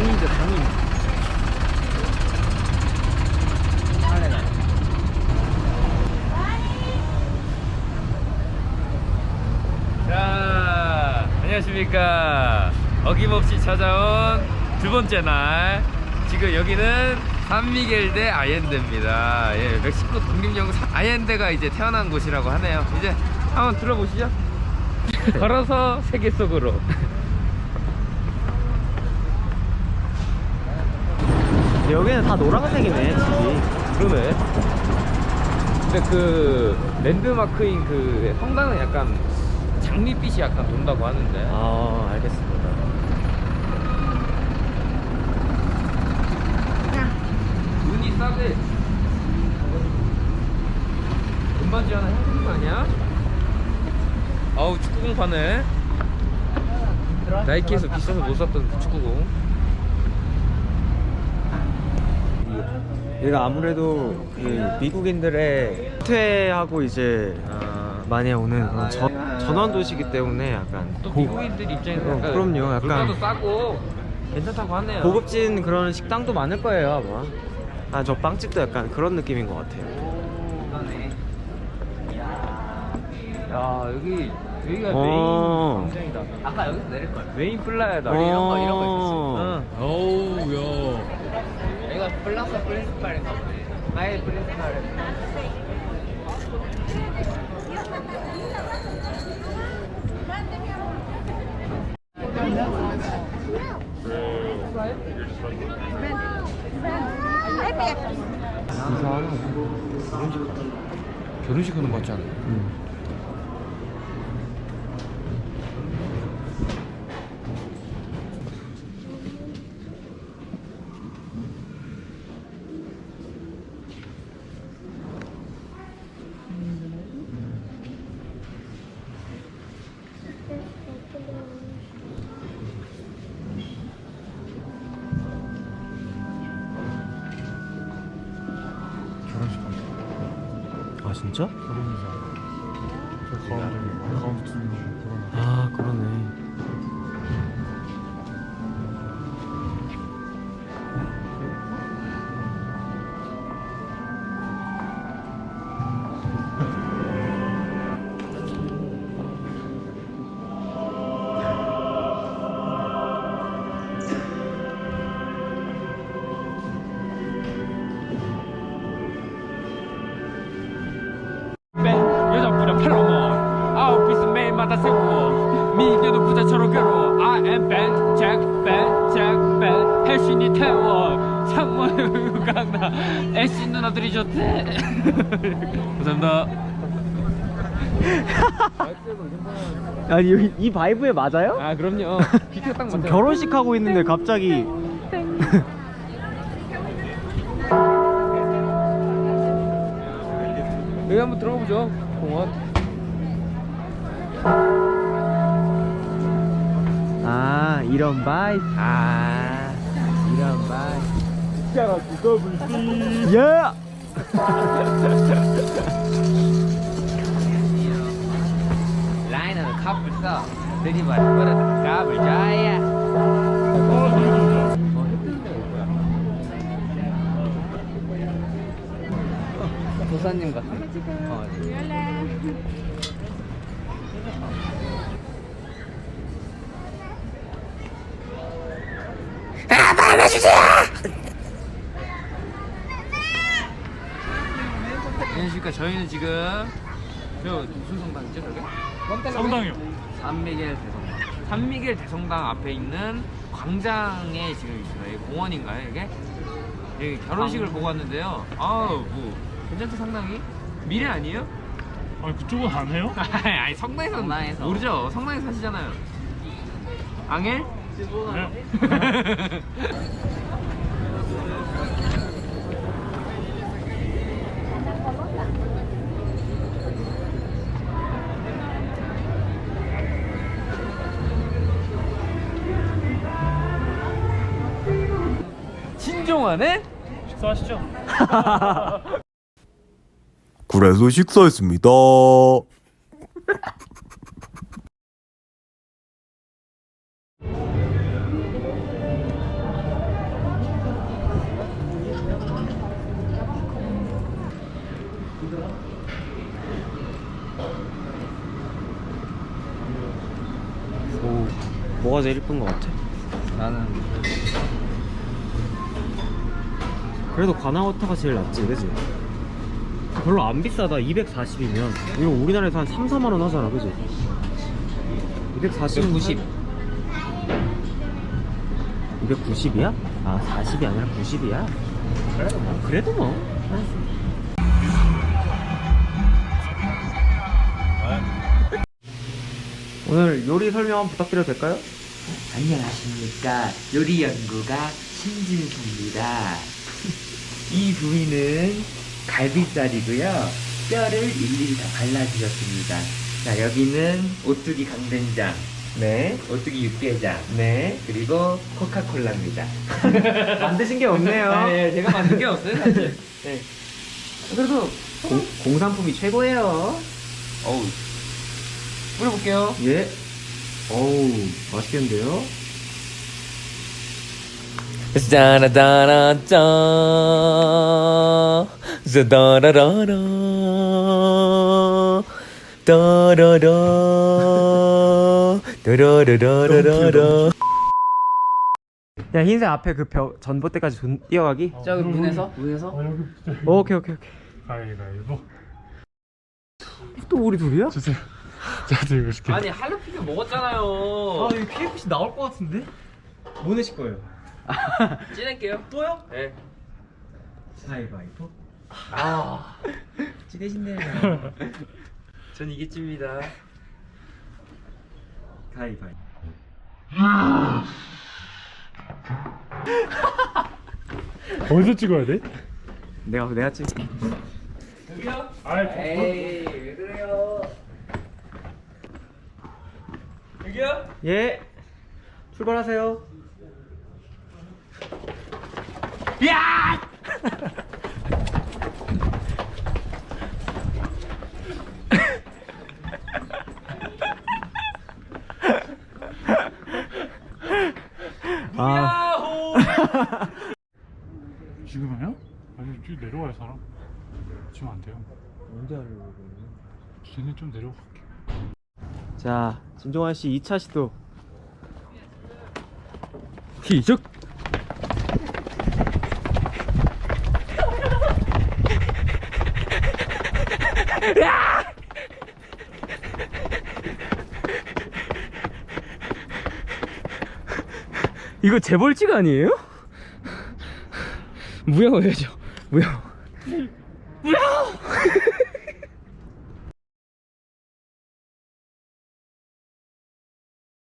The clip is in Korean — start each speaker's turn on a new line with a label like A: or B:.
A: 당이죠, 당이. 자, 안녕하십니까. 어김없이 찾아온 두 번째 날. 지금 여기는 산미겔 대 아옌데입니다. 예, 멕시코 독립영국 아옌데가 이제 태어난 곳이라고 하네요. 이제 한번 들어보시죠. 걸어서 세계 속으로.
B: 여기는 다 노란색이네, 집이.
A: 그러네. 근데 그 랜드마크인 그 성당은 약간 장밋빛이 약간 돈다고 하는데.
B: 아, 알겠습니다.
A: 눈이 싸게 금반지 하나 해야 되는 거 아니야? 아우, 축구공 파네. 나이키에서 비싸서 못 샀던 그 축구공.
B: 여기가 아무래도 그 미국인들의 퇴하고 이제 많이 오는 그런 전원 도시이기 때문에 약간
A: 또 미국인들 입장에서 약간
B: 그럼요, 약간
A: 물가도 싸고 괜찮다고 하네요.
B: 고급진 그런 식당도 많을 거예요, 아마. 아, 저 빵집도 약간 그런 느낌인 것 같아요.
A: 야, 여기가
B: 어.
A: 메인 광장이다. 아까 여기서 내릴 거야. 메인 플라야다. 이런 거 있었어. 어우, 야. 여기가 플라사 프린시팔인가 보네. 아예 프린시팔. 결혼식 하는 거 같지 않아?
B: 아, 진짜?
C: 결혼이자 저 가운데 두 명 결혼하고.
B: 아, 그러네.
A: 여자분은 패러몬 아웃피스 매일마다 세워 미녀는 부자처럼 괴로워 I am bad, Jack, bad, Jack, bad 헬신이 태워 창문을 강나 애쉬 누나들이 좋대. 감사합니다.
B: 아니, 이 바이브에 맞아요?
A: 아, 그럼요. 비트가 딱
B: 지금
A: 맞아요.
B: 결혼식 하고 있는데 갑자기
A: 여기 한번 들어가 보죠. 공원.
B: 아, 이런 바이브. 아, 이런 바이브. 예!
A: 라인은 커플 써 드리블 그러다 갑을 자야. 도사님 같아. 안녕하십니까. 저희는 지금 무슨 성당이죠, 저게?
C: 성당이요.
A: 산미겔 대성당. 산미겔 대성당 앞에 있는 광장에 지금 있어요. 이게 공원인가요, 이게? 여기 결혼식을 보고 왔는데요. 아우, 뭐 괜찮죠, 상당히? 미래 아니에요?
C: 아니 그쪽은 안 해요?
A: 아니, 성당에서 모르죠. 성당에서 하시잖아요. 앙헬?
C: 네.
A: 신종환의
C: 식사하시죠.
D: 그래서 식사했습니다.
B: 뭐가 제일 이쁜 것 같아?
A: 나는
B: 그래도 가나워터가 제일 낫지, 그지? 별로 안 비싸다. 240이면 이거 우리나라에서 한 3, 4만 원 하잖아, 그지? 240,
A: 190.
B: 290이야? 아, 40이 아니라 90이야? 그래도 뭐. 오늘 요리 설명 부탁드려도 될까요?
E: 안녕하십니까. 요리 연구가 신진수입니다. 이 부위는 갈비살이고요. 뼈를 일일이 다 발라주셨습니다. 자, 여기는 오뚜기 강된장,
B: 네.
E: 오뚜기 육개장,
B: 네.
E: 그리고 코카콜라입니다.
B: 만드신 게 없네요.
A: 아, 예, 제가 만든 게 없어요, 사실.
B: 네. 그래도 공산품이 최고예요.
A: 어우. 뿌려볼게요.
B: 예. 어우, 맛있겠는데요?
E: 짜라다라짜 짜다라라라 따라라 따라라라라라.
B: 야, 흰색 앞에 그 전봇대까지 뛰어가기?
A: 저기 문에서?
C: 아 여기
B: 오케이, 오케이, 오케이.
C: 가위바위보
B: 또 우리 둘이야?
C: 주세요. 자 들고 있을게.
A: 아니, 할로피규어 먹었잖아요.
B: 아, 이거 KFC 나올 것 같은데? 뭐 내실 거예요?
A: 찌낼게요.
B: 또요?
A: 네.
B: 가위바위보.
A: 아.
B: 찌내신네요.
A: 전 이게 찝니다.
B: 가위바위보.
C: 어디서 찍어야 돼?
B: 내가 찍을게.
A: 여기요?
C: 아
A: 에이, 왜 그래요? 여기요?
B: 예. 출발하세요.
A: 야호!
C: 지금요? 아니 쭉 내려와요 사람. 지금 안 돼요.
B: 언제 하려고?
C: 쟤는 좀 내려갈게.
B: 자, 진종환 씨 2차 시도. 시작. 이거 재벌칙 아니에요? 무야호야죠. 무야호. 무야호.